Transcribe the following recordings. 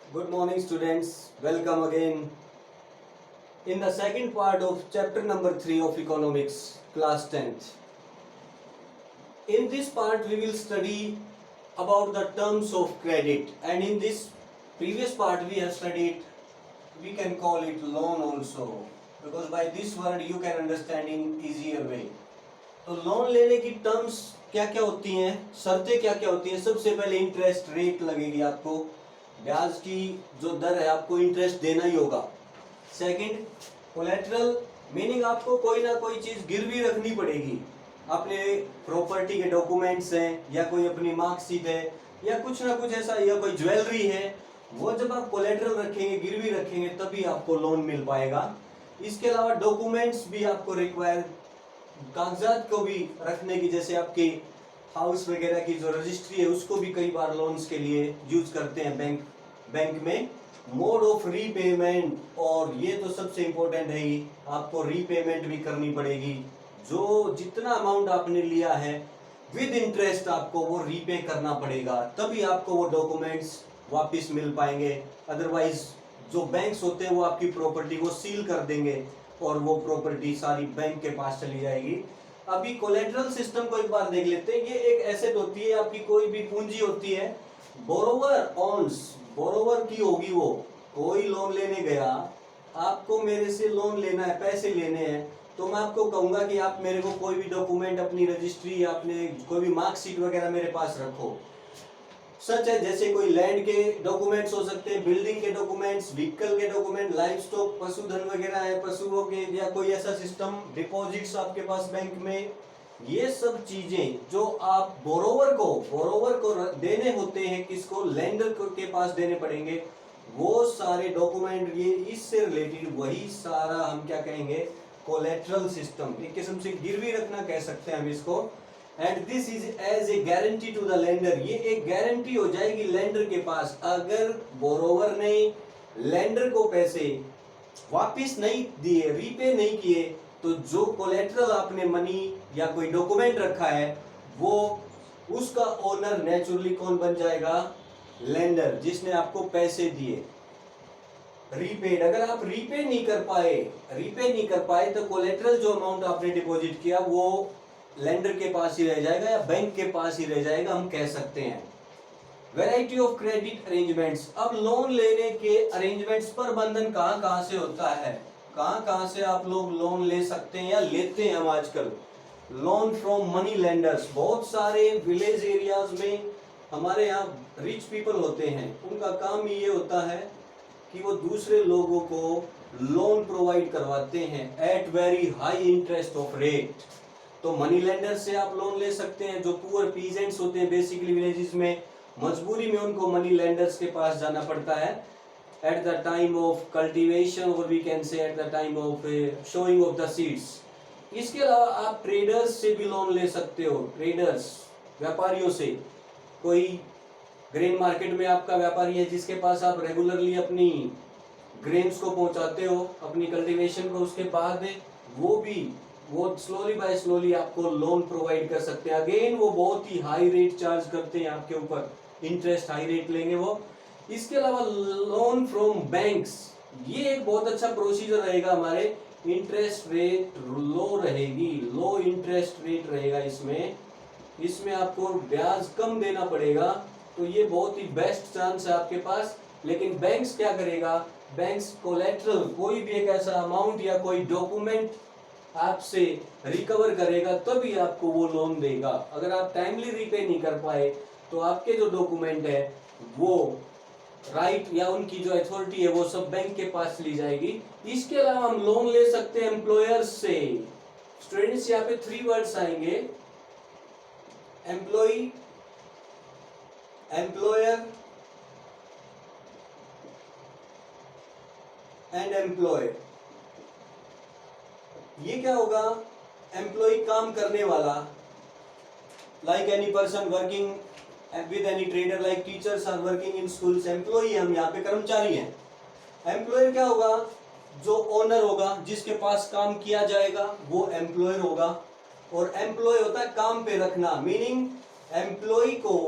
Good morning, students. Welcome again in the second part of chapter number 3 of economics, class 10th. In this part, we will study about the terms of credit, and in this previous part, we have studied, we can call it loan also, because by this word you can understand in easier way. तो loan लेने की terms क्या क्या होती हैं, शर्तें क्या क्या होती हैं। सबसे पहले इंटरेस्ट रेट लगेगी, आपको ब्याज की जो दर है आपको इंटरेस्ट देना ही होगा। सेकंड, कोलेटरल मीनिंग आपको कोई ना कोई चीज गिरवी रखनी पड़ेगी, अपने प्रॉपर्टी के डॉक्यूमेंट्स हैं या कोई अपनी मार्कशीट है या कुछ ना कुछ ऐसा, या कोई ज्वेलरी है, वो जब आप कोलेटरल रखेंगे, गिरवी रखेंगे, तभी आपको लोन मिल पाएगा। इसके अलावा डॉक्यूमेंट्स भी आपको रिक्वायर, कागजात को भी रखने की, जैसे आपके हाउस वगैरह की जो रजिस्ट्री है उसको भी कई बार लोन्स के लिए यूज करते हैं बैंक में। मोड ऑफ रीपेमेंट, और ये तो सबसे इंपॉर्टेंट है ही, आपको रीपेमेंट भी करनी पड़ेगी। जो जितना अमाउंट आपने लिया है विद इंटरेस्ट आपको वो रीपे करना पड़ेगा, तभी आपको वो डॉक्यूमेंट्स वापस मिल पाएंगे। अदरवाइज जो बैंक्स होते हैं वो आपकी प्रॉपर्टी को सील कर देंगे और वो प्रॉपर्टी सारी बैंक के पास चली जाएगी। अभी कोलेटरल सिस्टम को एक बार देख लेते हैं। ये एक एसेट होती है, आपकी कोई भी पूंजी होती है, बोरोवर ऑन्स, बोरोवर की होगी वो। कोई लोन लेने गया, आपको मेरे से लोन लेना है, पैसे लेने हैं, तो मैं आपको कहूंगा कि आप मेरे को कोई भी डॉक्यूमेंट, अपनी रजिस्ट्री या अपने कोई भी मार्कशीट वगैरह मेरे पास रखो। सच है, जैसे कोई लैंड के डॉक्यूमेंट्स हो सकते हैं, बिल्डिंग के डॉक्यूमेंट्स, व्हीकल के डॉक्यूमेंट, लाइफ स्टॉक, पशुधन वगैरह है, पशुओं के, या कोई ऐसा सिस्टम, डिपॉजिट्स आपके पास बैंक में, ये सब चीजें जो आप बोरोवर को देने होते हैं, किसको, लेंडर के पास देने पड़ेंगे, वो सारे डॉक्यूमेंट, ये इससे रिलेटेड वही सारा हम क्या कहेंगे, कोलेटरल सिस्टम, एक किस्म से गिरवी रखना कह सकते हैं हम इसको। And this is as a guarantee to the lender, ये एक गारंटी हो जाएगी लेंडर के पास। अगर बोरोवर ने लेंडर को पैसे वापस नहीं दिए, रीपे नहीं किए, तो जो कोलेटरल आपने मनी या कोई डॉक्यूमेंट रखा है, वो उसका ओनर नेचुरली कौन बन जाएगा, लेंडर, जिसने आपको पैसे दिए। रीपेड, अगर आप रीपे नहीं कर पाए तो कोलेटरल जो अमाउंट आपने डिपॉजिट किया वो लेंडर के पास ही रह जाएगा या बैंक के पास ही रह जाएगा, हम कह सकते हैं। वैरायटी ऑफ क्रेडिट अरेंजमेंट्स, अब लोन लेने के अरेंजमेंट्स, प्रबंधन कहां कहां से होता है, कहां कहां से आप लोग लोन ले सकते हैं या लेते हैं हम आजकल। लोन फ्रॉम मनी लेंडर्स, बहुत सारे विलेज एरियाज में हमारे यहाँ रिच पीपल होते हैं, उनका काम ये होता है कि वो दूसरे लोगों को लोन प्रोवाइड करवाते हैं at very high interest of rate. तो मनी लेंडर से आप लोन ले सकते हैं। जो पुअर पीजेंट्स होते हैं बेसिकली विलेजेस में, मजबूरी में उनको मनी लेंडर्स के पास जाना पड़ता है at the time of cultivation, और we can say at the time of sowing of the seeds. इसके अलावा आप ट्रेडर्स से भी लोन ले सकते हो, ट्रेडर्स, व्यापारियों से। कोई ग्रेन मार्केट में आपका व्यापारी है जिसके पास आप रेगुलरली अपनी ग्रेन्स को पहुंचाते हो, अपनी कल्टीवेशन को, उसके बाद वो स्लोली बाय स्लोली आपको लोन प्रोवाइड कर सकते हैं। अगेन वो बहुत ही हाई रेट चार्ज करते हैं आपके ऊपर, इंटरेस्ट हाई रेट लेंगे वो। इसके अलावा लोन फ्रॉम बैंक्स, ये एक बहुत अच्छा प्रोसीजर रहेगा हमारे। इंटरेस्ट रेट लो रहेगी, लो इंटरेस्ट रेट रहेगा इसमें आपको ब्याज कम देना पड़ेगा, तो ये बहुत ही बेस्ट चांस है आपके पास। लेकिन बैंक्स क्या करेगा, बैंक्स कोलेटरल, कोई भी एक ऐसा अमाउंट या कोई डॉक्यूमेंट आपसे रिकवर करेगा तभी आपको वो लोन देगा। अगर आप टाइमली रीपे नहीं कर पाए तो आपके जो डॉक्यूमेंट है वो राइट या उनकी जो अथॉरिटी है वो सब बैंक के पास ली जाएगी। इसके अलावा हम लोन ले सकते हैं एम्प्लॉयर्स से। स्टूडेंट्स, यहाँ पे 3 वर्ड्स आएंगे, एम्प्लॉय, एम्प्लॉयर एंड एम्प्लॉय। ये क्या होगा, एम्प्लॉय काम करने वाला, like any person working with any trader, like teachers are working in schools. Employ हम यहाँ पे कर्मचारी हैं। एम्प्लॉयर क्या होगा, जो ओनर होगा, जिसके पास काम किया जाएगा वो एम्प्लॉयर होगा। और एम्प्लॉय होता है काम पे रखना, मीनिंग एम्प्लॉय को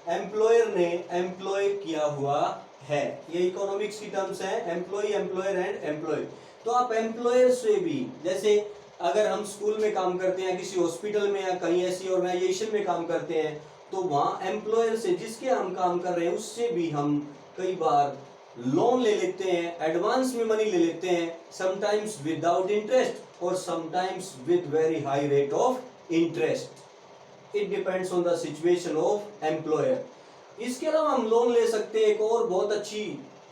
एम्प्लॉयर ने एम्प्लॉय किया हुआ है। ये इकोनॉमिक्स की टर्म्स हैं, एम्प्लॉय, एम्प्लॉयर एंड एम्प्लॉय। तो आप एम्प्लॉयर से भी, जैसे अगर हम स्कूल में काम करते हैं, किसी हॉस्पिटल में या कहीं ऐसी ऑर्गेनाइजेशन में काम करते हैं, तो वहाँ एम्प्लॉयर से, जिसके हम काम कर रहे हैं, उससे भी हम कई बार लोन ले लेते हैं, एडवांस में मनी ले लेते हैं, समटाइम्स विदाउट इंटरेस्ट और sometimes with very high rate of interest. It depends on the situation of employer. इसके अलावा हम लोन ले सकते हैं, एक और बहुत अच्छी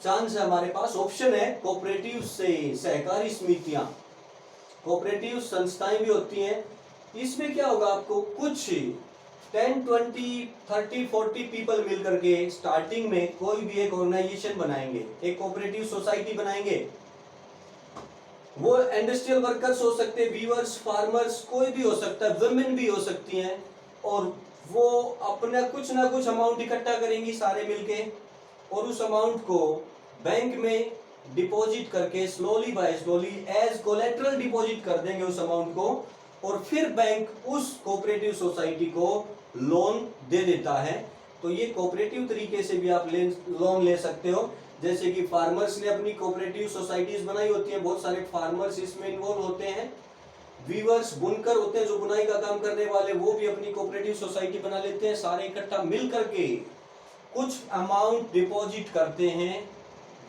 चांस है हमारे पास, ऑप्शन है कोऑपरेटिव से, सहकारी समितियां, कोऑपरेटिव संस्थाएं भी होती हैं। इसमें क्या होगा, आपको कुछ 10, 20, 30, 40 पीपल मिलकर के स्टार्टिंग में कोई भी एक ऑर्गेनाइजेशन बनाएंगे, एक कोऑपरेटिव सोसाइटी बनाएंगे। वो इंडस्ट्रियल वर्कर्स हो सकते हैं, वीवर्स, फार्मर्स, कोई भी हो सकता है, वुमेन भी हो सकती हैं, और वो अपना कुछ ना कुछ अमाउंट इकट्ठा करेंगी सारे मिलके, और उस अमाउंट को बैंक में डिपॉजिट करके slowly by slowly as collateral deposit कर देंगे उस अमाउंट को, और फिर बैंक उस कोऑपरेटिव सोसाइटी को लोन दे देता है। तो ये कोऑपरेटिव तरीके से भी आप लोन ले सकते हो। जैसे कि फार्मर्स ने अपनी कोऑपरेटिव सोसाइटीज बनाई होती हैं, बहुत सारे फार्मर्स इसमें इन्वॉल्व होते हैं। वीवर्स, बुनकर होते हैं जो बुनाई का काम करने वाले, वो भी अपनी कोऑपरेटिव सोसाइटी बना लेते हैं, सारे इकट्ठा मिल करके कुछ अमाउंट डिपॉजिट करते हैं।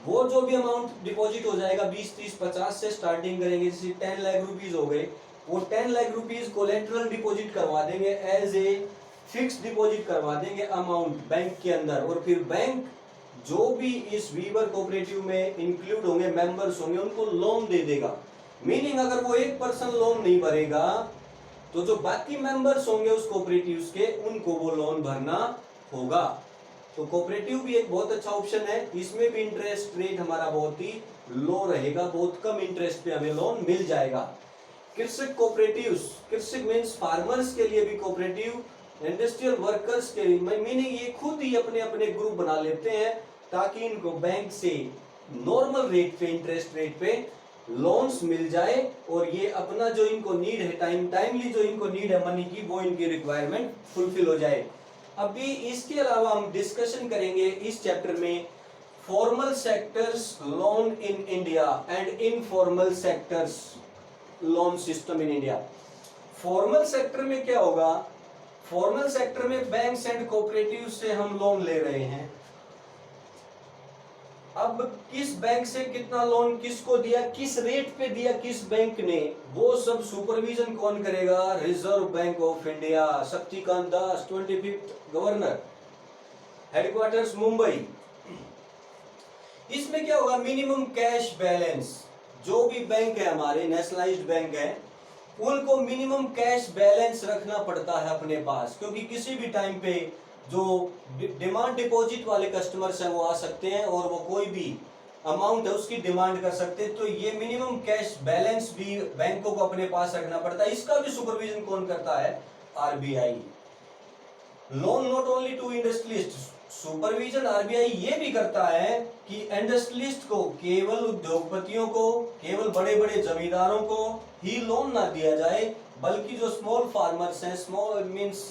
वो जो भी अमाउंट डिपॉजिट हो जाएगा, 20, 30, 50 से स्टार्टिंग करेंगे, जैसे 10 लाख रुपीज हो गए, वो 10 लाख रुपीज कोलेटरल डिपॉजिट करवा देंगे, एज ए फिक्स डिपॉजिट करवा देंगे अमाउंट बैंक के अंदर, और फिर बैंक जो भी इस वीवर कोऑपरेटिव में इंक्लूड होंगे, मेंबर्स होंगे, उनको लोन दे देगा। मीनिंग अगर वो एक पर्सन लोन नहीं भरेगा, तो जो बाकी मेंबर्स होंगे उस कोऑपरेटिव के, उनको वो लोन भरना होगा। तो कोऑपरेटिव भी एक बहुत अच्छा ऑप्शन है। इसमें भी इंटरेस्ट रेट हमारा बहुत ही लो रहेगा, बहुत कम इंटरेस्ट पे हमें लोन मिल जाएगा। कृषक कोऑपरेटिव्स, कृषक मींस फार्मर्स के लिए भी कोऑपरेटिव, इंडस्ट्रियल वर्कर्स के लिए, मीनिंग ये खुद ही अपने अपने ग्रुप बना लेते हैं ताकि इनको बैंक से नॉर्मल रेट पे, इंटरेस्ट रेट पे लोन्स मिल जाए, और ये अपना जो इनको नीड है, टाइमली जो इनको नीड है मनी की, वो इनकी रिक्वायरमेंट फुलफिल हो जाए। अभी इसके अलावा हम डिस्कशन करेंगे इस चैप्टर में formal sectors loan in India and informal sectors loan system in India. Formal sector में क्या होगा, फॉर्मल सेक्टर में बैंक्स एंड कोऑपरेटिव से हम लोन ले रहे हैं। अब किस बैंक से कितना लोन किसको दिया, किस रेट पे दिया, किस बैंक ने, वो सब सुपरविजन कौन करेगा, reserve bank of India, Shaktikanta Das, 25th governor, headquarters Mumbai. इसमें क्या होगा, मिनिमम कैश बैलेंस, जो भी बैंक है हमारे नेशनलाइज्ड बैंक है, उनको मिनिमम कैश बैलेंस रखना पड़ता है अपने पास, क्योंकि किसी भी टाइम पे जो डिमांड डिपॉजिट वाले कस्टमर्स हैं वो आ सकते हैं और वो कोई भी अमाउंट है उसकी डिमांड कर सकते हैं। तो ये मिनिमम कैश बैलेंस भी बैंकों को अपने पास रखना पड़ता है। इसका भी सुपरविजन कौन करता है, RBI. Loan not only to industrialist, supervision RBI ये भी करता है कि इंडस्ट्रियलिस्ट को, केवल उद्योगपतियों को, केवल बड़े बड़े जमींदारों को ही लोन ना दिया जाए, बल्कि जो स्मॉल फार्मर्स हैं, स्मॉल मींस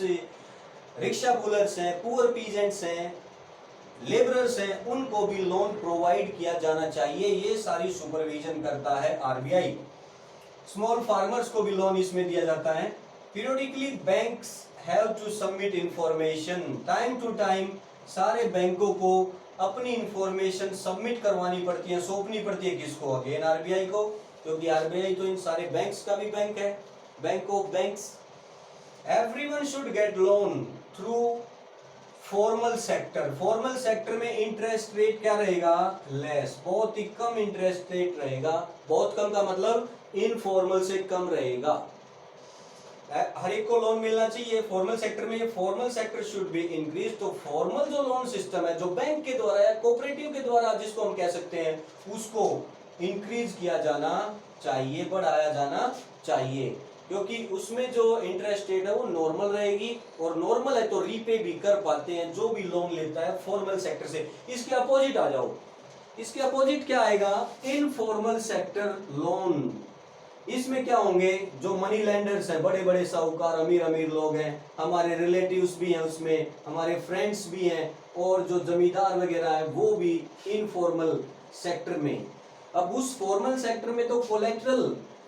रिक्शा पुलर्स हैं, पुअर पीजेंट्स हैं, लेबरर्स हैं, उनको भी लोन प्रोवाइड किया जाना चाहिए। ये सारी सुपरविजन करता है आरबीआई। स्मॉल फार्मर्स को भी लोन इसमें दिया जाता है। Periodically banks have to submit information, time to time सारे बैंकों को अपनी इंफॉर्मेशन सबमिट करवानी पड़ती है, सौंपनी पड़ती है, किसको, अगेन आरबीआई को, क्योंकि आरबीआई तो इन सारे बैंक्स का भी बैंक है, bank of banks. Everyone should get loan through formal sector. Formal sector में इंटरेस्ट रेट क्या रहेगा, लेस, बहुत ही कम इंटरेस्ट रेट रहेगा। बहुत कम का मतलब इनफॉर्मल से कम रहेगा। हर एक को लोन मिलना चाहिए फॉर्मल सेक्टर में। ये formal sector should be increase. तो फॉर्मल जो लोन सिस्टम है, जो बैंक के द्वारा या कोऑपरेटिव के द्वारा जिसको हम कह सकते हैं, उसको इंक्रीज किया जाना चाहिए, बढ़ाया जाना चाहिए, क्योंकि उसमें जो इंटरेस्ट रेट है वो नॉर्मल रहेगी, और नॉर्मल है तो रीपे भी कर पाते हैं जो भी लोन लेता है फॉर्मल सेक्टर से। इसके अपोजिट आ जाओ, इसके अपोजिट क्या आएगा, इनफॉर्मल सेक्टर लोन। इसमें क्या होंगे, जो मनी लेंडर्स हैं, बड़े बड़े साहूकार, अमीर अमीर लोग हैं, हमारे रिलेटिव्स भी हैं उसमें, हमारे फ्रेंड्स भी हैं, और जो जमींदार वगैरह है वो भी इनफॉर्मल सेक्टर में। अब उस फॉर्मल सेक्टर में तो कोलेट्रल,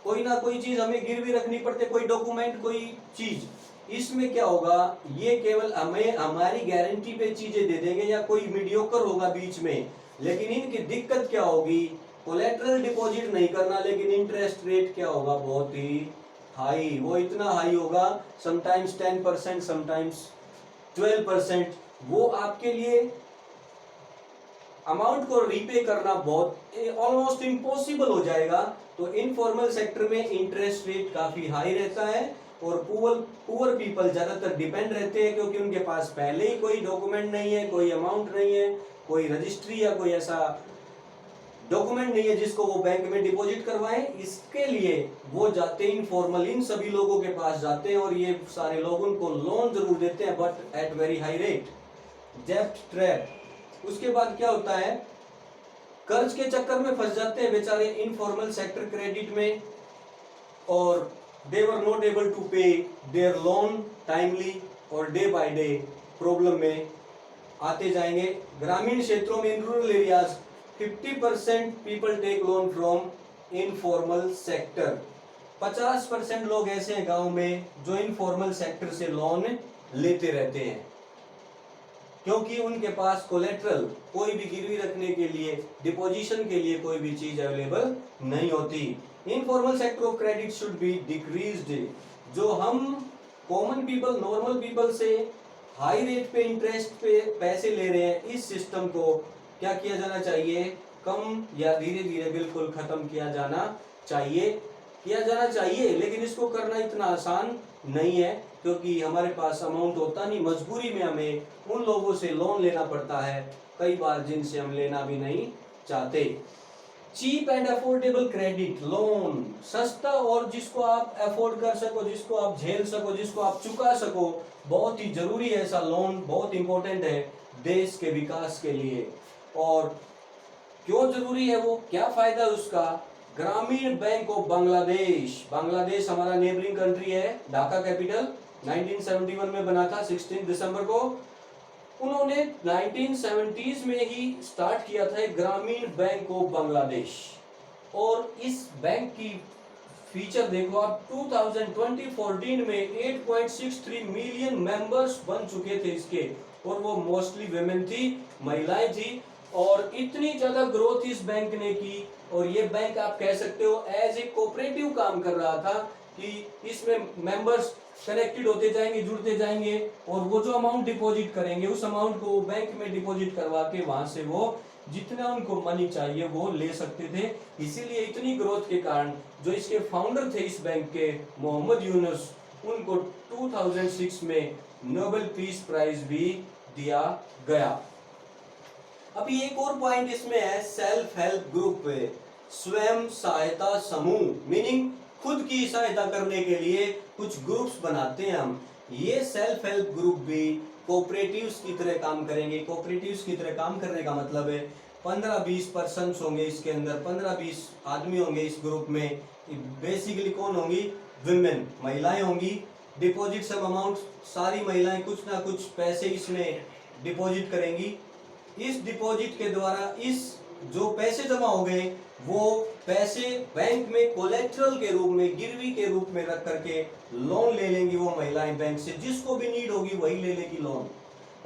कोई ना कोई चीज हमें गिरवी रखनी पड़ती है, कोई डॉक्यूमेंट, कोई चीज। इसमें क्या होगा, ये केवल हमें हमारी गारंटी पे चीजें दे देंगे, या कोई मीडियोकर होगा बीच में। लेकिन इनकी दिक्कत क्या होगी, कोलेट्रल डिपॉजिट नहीं करना, लेकिन इंटरेस्ट रेट क्या होगा, बहुत ही हाई। वो इतना हाई होगा, समटाइम्स 10%, समटाइम्स 12%। वो आपके लिए अमाउंट को रीपे करना बहुत ऑलमोस्ट इम्पॉसिबल हो जाएगा। तो इनफॉर्मल सेक्टर में इंटरेस्ट रेट काफी हाई रहता है, और पुअर पीपल ज्यादातर डिपेंड रहते हैं, क्योंकि उनके पास पहले ही कोई डॉक्यूमेंट नहीं है, कोई अमाउंट नहीं है, कोई रजिस्ट्री या कोई ऐसा डॉक्यूमेंट नहीं है जिसको वो बैंक में डिपॉजिट करवाएं। इसके लिए वो जाते हैं इनफॉर्मल, इन सभी लोगों के पास जाते हैं, और ये सारे लोग उनको लोन जरूर देते हैं, but at very high rate. डेब्ट ट्रैप, उसके बाद क्या होता है, कर्ज के चक्कर में फंस जाते हैं बेचारे इनफॉर्मल सेक्टर क्रेडिट में, और they were not able to pay their loan timely, और डे बाय डे प्रॉब्लम में आते जाएंगे। ग्रामीण क्षेत्रों में, in rural areas, 50% people take loan from informal sector. 50% लोग ऐसे हैं गांव में जो इनफॉर्मल सेक्टर से लोन लेते रहते हैं, क्योंकि उनके पास कोलेट्रल, कोई भी गिरवी रखने के लिए, डिपोजिशन के लिए कोई भी चीज अवेलेबल नहीं होती। Informal sector of credit should be decreased. जो हम कॉमन पीपल, नॉर्मल पीपल से हाई रेट पे इंटरेस्ट पे पैसे ले रहे हैं, इस सिस्टम को क्या किया जाना चाहिए, कम या धीरे धीरे बिल्कुल खत्म किया जाना चाहिए। लेकिन इसको करना इतना आसान नहीं है, क्योंकि हमारे पास अमाउंट होता नहीं, मजबूरी में हमें उन लोगों से लोन लेना पड़ता है कई बार, जिनसे हम लेना भी नहीं चाहते। Cheap and affordable credit loan, सस्ता और जिसको आप अफोर्ड कर सको, जिसको आप झेल सको, जिसको आप चुका सको, बहुत ही जरूरी है ऐसा लोन, बहुत इंपॉर्टेंट है देश के विकास के लिए। और क्यों जरूरी है वो, क्या फायदा है उसका, ग्रामीण बैंक ऑफ बांग्लादेश, बांग्लादेश हमारा नेबरिंग कंट्री है, ढाका कैपिटल 1971 में बना था 16 दिसंबर को। उन्होंने 1970s में ही स्टार्ट किया था ग्रामीण बैंक ऑफ बांग्लादेश, और इस बैंक की फीचर देखो आप, 2014 में 8.63 मिलियन मेंबर्स बन चुके थे इसके, और वो मोस्टली वुमेन थी, महिलाएं थी, और इतनी ज्यादा ग्रोथ इस बैंक ने की। और ये बैंक आप कह सकते हो एज ए कोऑपरेटिव काम कर रहा था, कि इसमें मेंबर्स कनेक्टेड होते जाएंगे, जुड़ते जाएंगे, और वो जो अमाउंट डिपॉजिट करेंगे उस अमाउंट को बैंक में डिपॉजिट करवा के वहां से वो जितना उनको मनी चाहिए वो ले सकते थे। इसीलिए इतनी ग्रोथ के कारण जो इसके फाउंडर थे इस बैंक के, मोहम्मद यूनुस, उनको 2006 में नोबेल पीस प्राइज भी दिया गया। अभी एक और पॉइंट इसमें है, सेल्फ हेल्प ग्रुप, स्वयं सहायता समूह, मीनिंग खुद की सहायता करने के लिए कुछ ग्रुप्स बनाते हैं हम। ये सेल्फ हेल्प ग्रुप भी कोऑपरेटिव्स की तरह काम करेंगे। कोऑपरेटिव्स की तरह काम करने का मतलब है 15-20 पर्सन्स होंगे इसके अंदर, 15-20 आदमी होंगे इस ग्रुप में। बेसिकली कौन होंगी, विमेन, महिलाएं होंगी। डिपॉजिट सब अमाउंट सारी महिलाएं कुछ ना कुछ पैसे इसमें डिपॉजिट करेंगी। इस डिपॉजिट के द्वारा इस जो पैसे जमा हो गए वो पैसे बैंक में कोलेट्रल के रूप में, गिरवी के रूप में रख करके लोन ले लेंगी वो महिलाएं बैंक से। जिसको भी नीड होगी वही ले लेगी लोन,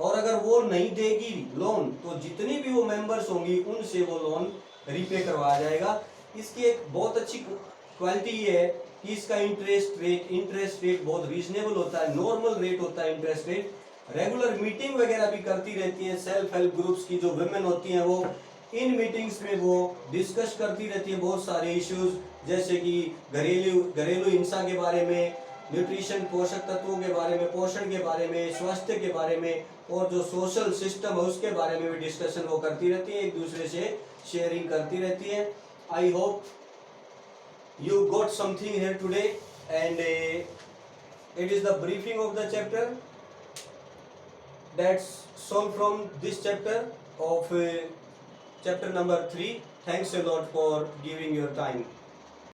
और अगर वो नहीं देगी लोन तो जितनी भी वो मेंबर्स होंगी उनसे वो लोन रीपे करवाया जाएगा। इसकी एक बहुत अच्छी क्वालिटी ये है कि इसका इंटरेस्ट रेट बहुत रीजनेबल होता है, नॉर्मल रेट होता है इंटरेस्ट रेट। रेगुलर मीटिंग वगैरह भी करती रहती है सेल्फ हेल्प ग्रुप्स की, जो वुमेन होती हैं वो इन मीटिंग्स में वो डिस्कस करती रहती है बहुत सारे इश्यूज, जैसे कि घरेलू हिंसा के बारे में, न्यूट्रिशन पोषक तत्वों के बारे में, पोषण के बारे में, स्वास्थ्य के बारे में, और जो सोशल सिस्टम है उसके बारे में भी डिस्कशन वो करती रहती है, एक दूसरे से शेयरिंग करती रहती है। I hope you got something here today, and it is the briefing of the chapter that's solved from this chapter of chapter number 3. Thanks a lot for giving your time.